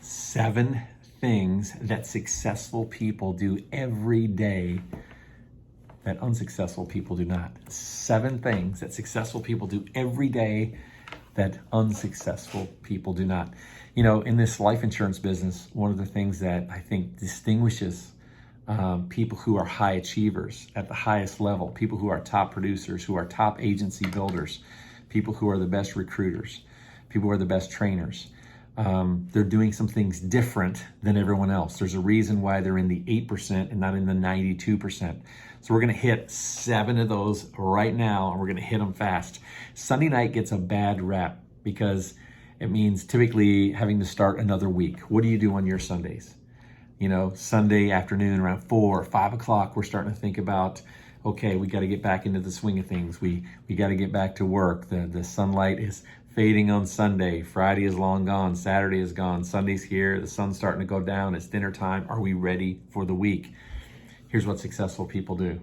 7 things that successful people do every day that unsuccessful people do not. 7 things that successful people do every day that unsuccessful people do not. You know, in this life insurance business, one of the things that I think distinguishes people who are high achievers at the highest level, people who are top producers, who are top agency builders, people who are the best recruiters, people who are the best trainers. They're doing some things different than everyone else. There's a reason why they're in the 8% and not in the 92%. So we're going to hit 7 of those right now, and we're going to hit them fast. Sunday night gets a bad rap because it means typically having to start another week. What do you do on your Sundays? You know, Sunday afternoon around 4 or 5 o'clock, we're starting to think about, okay, we got to get back into the swing of things. We got to get back to work. The sunlight is fading on Sunday. Friday is long gone. Saturday is gone. Sunday's here. The sun's starting to go down. It's dinner time. Are we ready for the week? Here's what successful people do.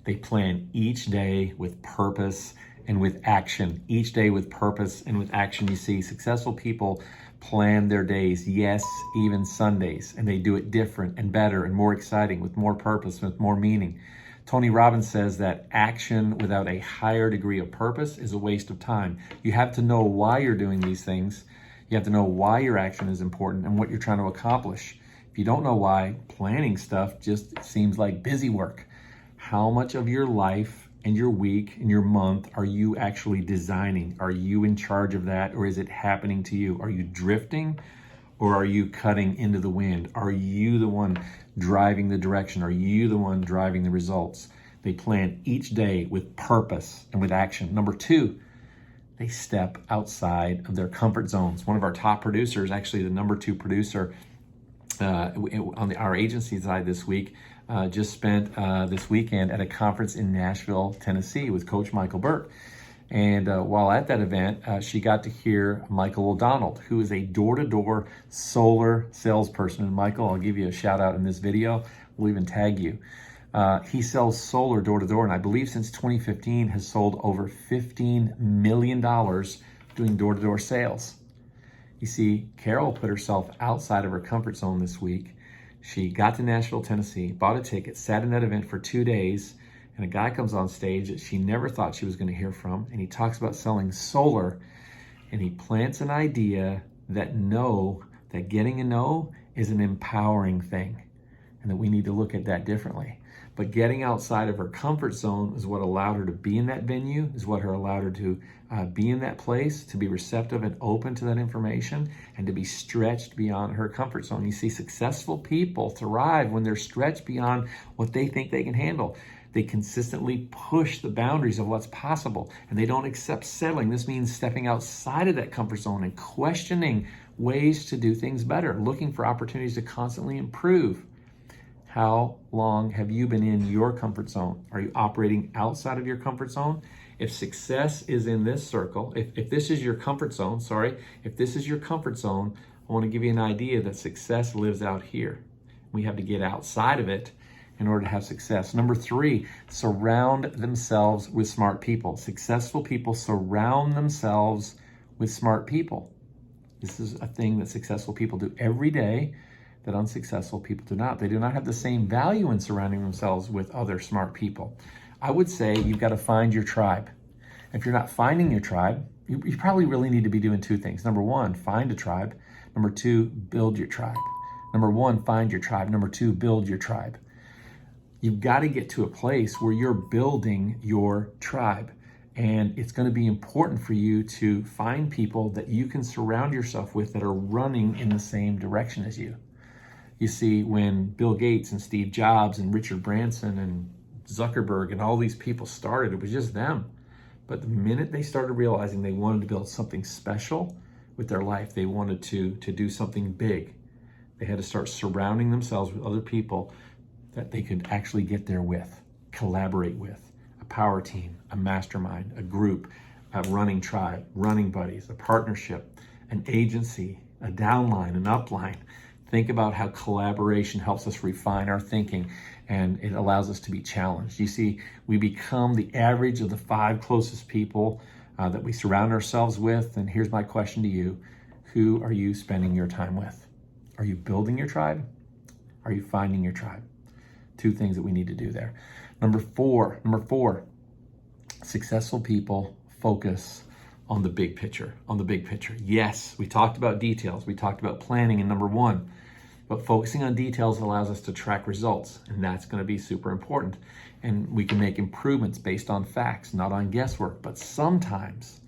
They plan each day with purpose and with action. Each day with purpose and with action. You see, successful people plan their days, yes, even Sundays, and they do it different and better and more exciting, with more purpose, with more meaning. Tony Robbins says that action without a higher degree of purpose is a waste of time. You have to know why you're doing these things. You have to know why your action is important and what you're trying to accomplish. If you don't know why, planning stuff just seems like busy work. How much of your life and your week and your month are you actually designing? Are you in charge of that, or is it happening to you? Are you drifting, or are you cutting into the wind? Are you the one driving the direction? Are you the one driving the results? They plan each day with purpose and with action. Number 2, they step outside of their comfort zones. One of our top producers, actually the number 2 producer on our agency side this week, just spent this weekend at a conference in Nashville, Tennessee with Coach Michael Burke. And while at that event, she got to hear Michael O'Donnell, who is a door-to-door solar salesperson. And Michael, I'll give you a shout out in this video. We'll even tag you. He sells solar door-to-door, and I believe since 2015 has sold over $15 million doing door-to-door sales. You see, Carol put herself outside of her comfort zone this week. She got to Nashville, Tennessee, bought a ticket, sat in that event for 2 days, and a guy comes on stage that she never thought she was going to hear from, and he talks about selling solar, and he plants an idea that getting a no is an empowering thing, and that we need to look at that differently. But getting outside of her comfort zone is what allowed her to be in that venue, is what allowed her to be in that place, to be receptive and open to that information, and to be stretched beyond her comfort zone. You see, successful people thrive when they're stretched beyond what they think they can handle. They consistently push the boundaries of what's possible, and they don't accept settling. This means stepping outside of that comfort zone and questioning ways to do things better, looking for opportunities to constantly improve. How long have you been in your comfort zone? Are you operating outside of your comfort zone? If success is in this circle, if this is your comfort zone, if this is your comfort zone, I want to give you an idea that success lives out here. We have to get outside of it in order to have success. Number 3, surround themselves with smart people. Successful people surround themselves with smart people. This is a thing that successful people do every day that unsuccessful people do not. They do not have the same value in surrounding themselves with other smart people. I would say you've got to find your tribe. If you're not finding your tribe, you probably really need to be doing 2 things. Number 1, find a tribe. Number 2, build your tribe. Number 1, find your tribe. Number 2, build your tribe. You've got to get to a place where you're building your tribe. And it's going to be important for you to find people that you can surround yourself with that are running in the same direction as you. You see, when Bill Gates and Steve Jobs and Richard Branson and Zuckerberg and all these people started, it was just them. But the minute they started realizing they wanted to build something special with their life, they wanted to do something big, they had to start surrounding themselves with other people that they could actually get there with, collaborate with. A power team, a mastermind, a group, a running tribe, running buddies, a partnership, an agency, a downline, an upline. Think about how collaboration helps us refine our thinking, and it allows us to be challenged. You see, we become the average of the 5 closest people that we surround ourselves with. And here's my question to you. Who are you spending your time with? Are you building your tribe? Are you finding your tribe? Two things that we need to do there. Number four, successful people focus on the big picture, Yes, we talked about details. We talked about planning in number one, but focusing on details allows us to track results, and that's going to be super important. And we can make improvements based on facts, not on guesswork, but sometimes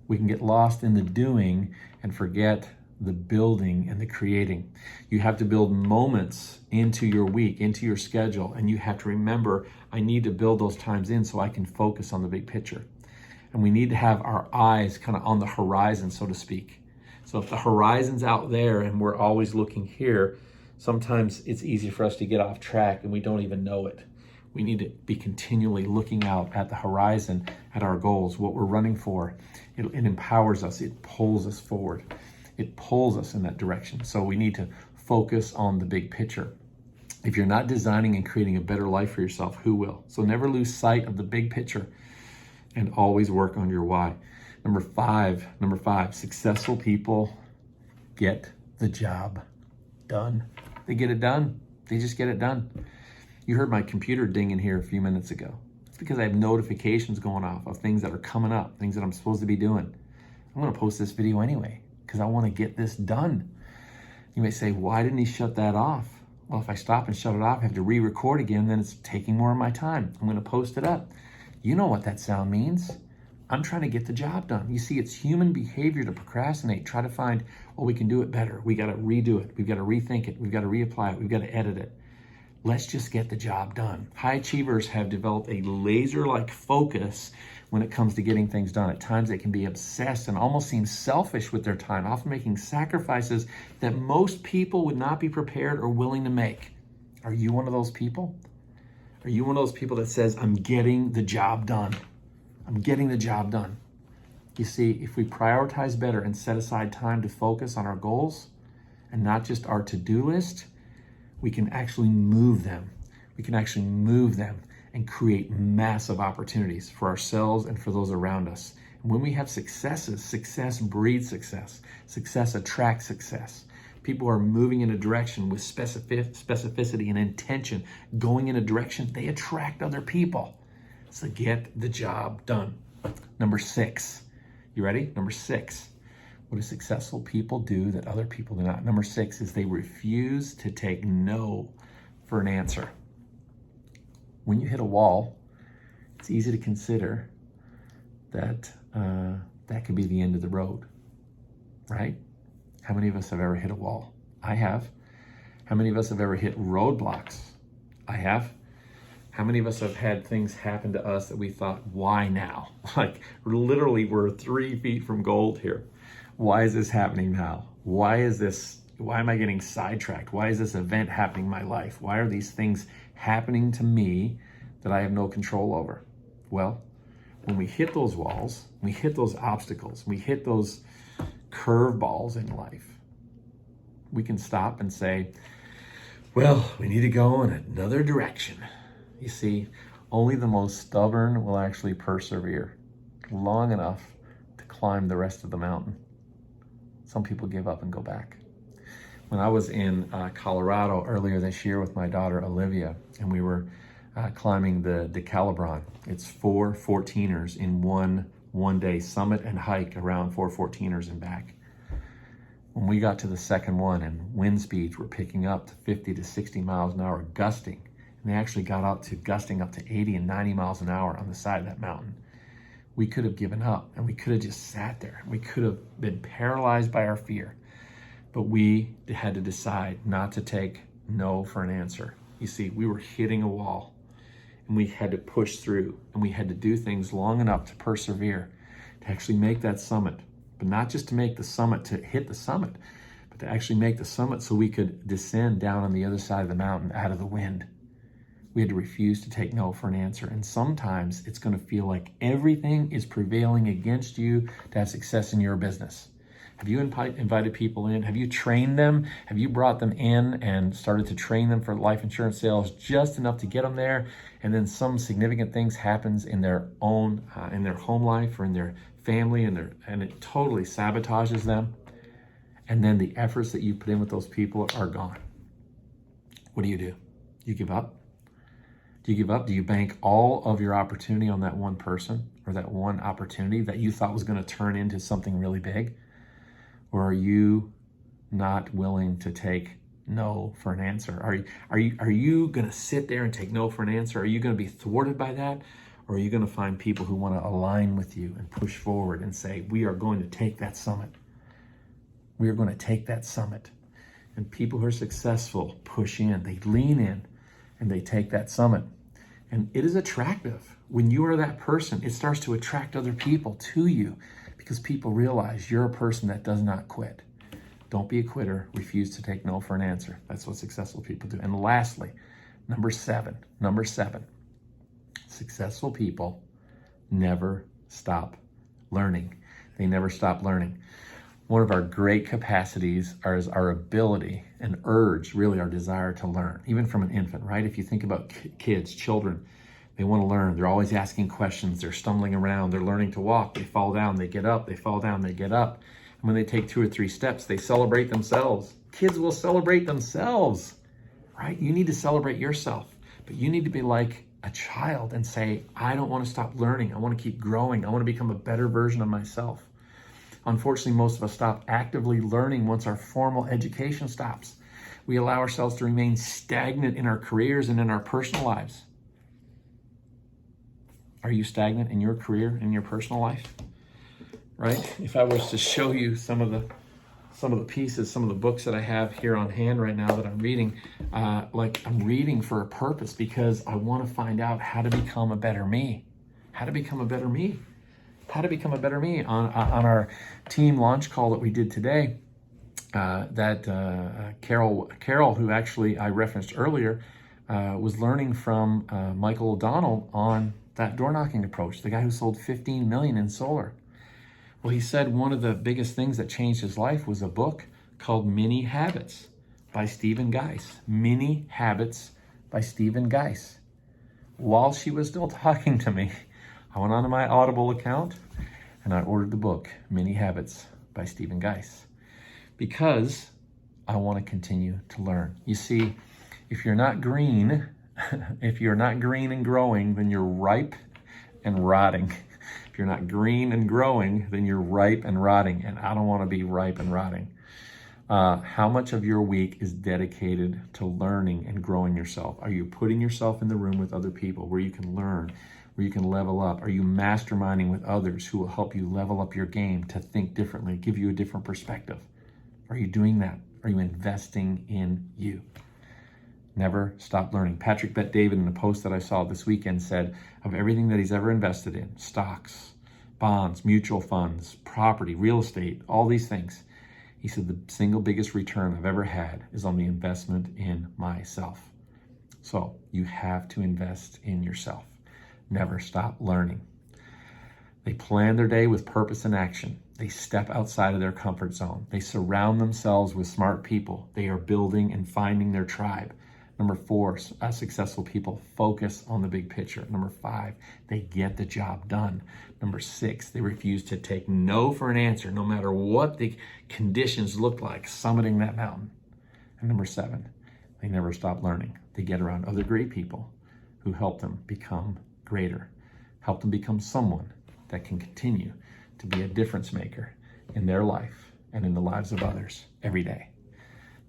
we can get lost in the doing and forget the building and the creating. You have to build moments into your week, into your schedule, and you have to remember, I need to build those times in so I can focus on the big picture. And we need to have our eyes kind of on the horizon, so to speak. So if the horizon's out there and we're always looking here, sometimes it's easy for us to get off track and we don't even know it. We need to be continually looking out at the horizon, at our goals, what we're running for. It empowers us. It pulls us forward. It pulls us in that direction. So we need to focus on the big picture. If you're not designing and creating a better life for yourself, who will? So never lose sight of the big picture and always work on your why. Number five, successful people get the job done. They get it done. They just get it done. You heard my computer ding in here a few minutes ago. It's because I have notifications going off of things that are coming up, things that I'm supposed to be doing. I'm going to post this video anyway because I want to get this done. You may say, why didn't he shut that off? Well, if I stop and shut it off, I have to re-record again, then it's taking more of my time. I'm going to post it up. You know what that sound means. I'm trying to get the job done. You see, it's human behavior to procrastinate, try to find, we can do it better. We got to redo it. We've got to rethink it. We've got to reapply it. We've got to edit it. Let's just get the job done. High achievers have developed a laser-like focus when it comes to getting things done. At times they can be obsessed and almost seem selfish with their time, often making sacrifices that most people would not be prepared or willing to make. Are you one of those people? Are you one of those people that says, I'm getting the job done? I'm getting the job done. You see, if we prioritize better and set aside time to focus on our goals and not just our to-do list, we can actually move them. We can actually move them and create massive opportunities for ourselves and for those around us. And when we have successes, success breeds success. Success attracts success. People are moving in a direction with specificity and intention, going in a direction, they attract other people. So get the job done. Number 6. You ready? Number 6. What do successful people do that other people do not? Number 6 is they refuse to take no for an answer. When you hit a wall, it's easy to consider that that could be the end of the road, right? How many of us have ever hit a wall? I have. How many of us have ever hit roadblocks? I have. How many of us have had things happen to us that we thought, why now? Like literally we're 3 feet from gold here. Why is this happening now? Why am I getting sidetracked? Why is this event happening in my life? Why are these things happening to me that I have no control over? Well, when we hit those walls, we hit those obstacles, we hit those curveballs in life, we can stop and say, well, we need to go in another direction. You see, only the most stubborn will actually persevere long enough to climb the rest of the mountain. Some people give up and go back. When I was in Colorado earlier this year with my daughter Olivia, and we were climbing the Decalibron, it's 4 14ers in one day, summit and hike around 4 14ers and back. When we got to the second one and wind speeds were picking up to 50 to 60 miles an hour, gusting, and they actually got up to gusting up to 80 and 90 miles an hour on the side of that mountain. We could have given up and we could have just sat there. We could have been paralyzed by our fear, but we had to decide not to take no for an answer. You see, we were hitting a wall and we had to push through and we had to do things long enough to persevere, to actually make that summit, but not just to make the summit, to hit the summit, but to actually make the summit so we could descend down on the other side of the mountain out of the wind. We had to refuse to take no for an answer. And sometimes it's going to feel like everything is prevailing against you to have success in your business. Have you invited people in? Have you trained them? Have you brought them in and started to train them for life insurance sales just enough to get them there? And then some significant things happens in their own, in their home life or in their family, and it totally sabotages them. and then the efforts that you put in with those people are gone. What do? You give up? Do you give up? Do you bank all of your opportunity on that one person or that one opportunity that you thought was going to turn into something really big? Or are you not willing to take no for an answer? Are you going to sit there and take no for an answer? Are you going to be thwarted by that? Or are you going to find people who want to align with you and push forward and say, we are going to take that summit. We are going to take that summit. And people who are successful push in, they lean in, and they take that summit. And it is attractive. When you are that person, it starts to attract other people to you because people realize you're a person that does not quit. Don't be a quitter. Refuse to take no for an answer. That's what successful people do. And lastly, number seven, successful people never stop learning. They never stop learning. One of our great capacities is our ability and urge, really our desire to learn, even from an infant, right? If you think about kids, children, they want to learn. They're always asking questions. They're stumbling around. They're learning to walk. They fall down, they get up. They fall down, they get up. And when they take 2 or 3 steps, they celebrate themselves. Kids will celebrate themselves, right? You need to celebrate yourself, but you need to be like a child and say, I don't want to stop learning. I want to keep growing. I want to become a better version of myself. Unfortunately, most of us stop actively learning once our formal education stops. We allow ourselves to remain stagnant in our careers and in our personal lives. Are you stagnant in your career, in your personal life? Right? If I was to show you some of the pieces, some of the books that I have here on hand right now that I'm reading, I'm reading for a purpose because I want to find out how to become a better me. How to become a better me. How to become a better me. On our team launch call that we did today, Carol, who actually I referenced earlier, was learning from Michael O'Donnell on that door knocking approach, the guy who sold 15 million in solar. Well, he said one of the biggest things that changed his life was a book called Mini Habits by Stephen Geis. Mini Habits by Stephen Geis. While she was still talking to me, I went onto my Audible account and I ordered the book, Mini Habits by Stephen Geis, because I want to continue to learn. You see, if you're not green, and growing, then you're ripe and rotting. If you're not green and growing, then you're ripe and rotting, and I don't want to be ripe and rotting. How much of your week is dedicated to learning and growing yourself? Are you putting yourself in the room with other people where you can learn, where you can level up? Are you masterminding with others who will help you level up your game to think differently, give you a different perspective? Are you doing that? Are you investing in you? Never stop learning. Patrick Bet-David, in a post that I saw this weekend, said of everything that he's ever invested in, stocks, bonds, mutual funds, property, real estate, all these things, he said the single biggest return I've ever had is on the investment in myself. So you have to invest in yourself. Never stop learning. They plan their day with purpose and action. They step outside of their comfort zone. They surround themselves with smart people. They are building and finding their tribe. Number 4, successful people focus on the big picture. Number 5, they get the job done. Number 6, they refuse to take no for an answer, no matter what the conditions look like, summiting that mountain. And number 7, they never stop learning. They get around other great people who help them become greater, help them become someone that can continue to be a difference maker in their life and in the lives of others every day.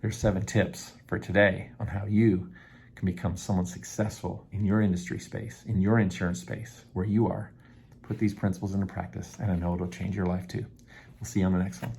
There's 7 tips for today on how you can become someone successful in your industry space, in your insurance space, where you are. Put these principles into practice, and I know it'll change your life too. We'll see you on the next one.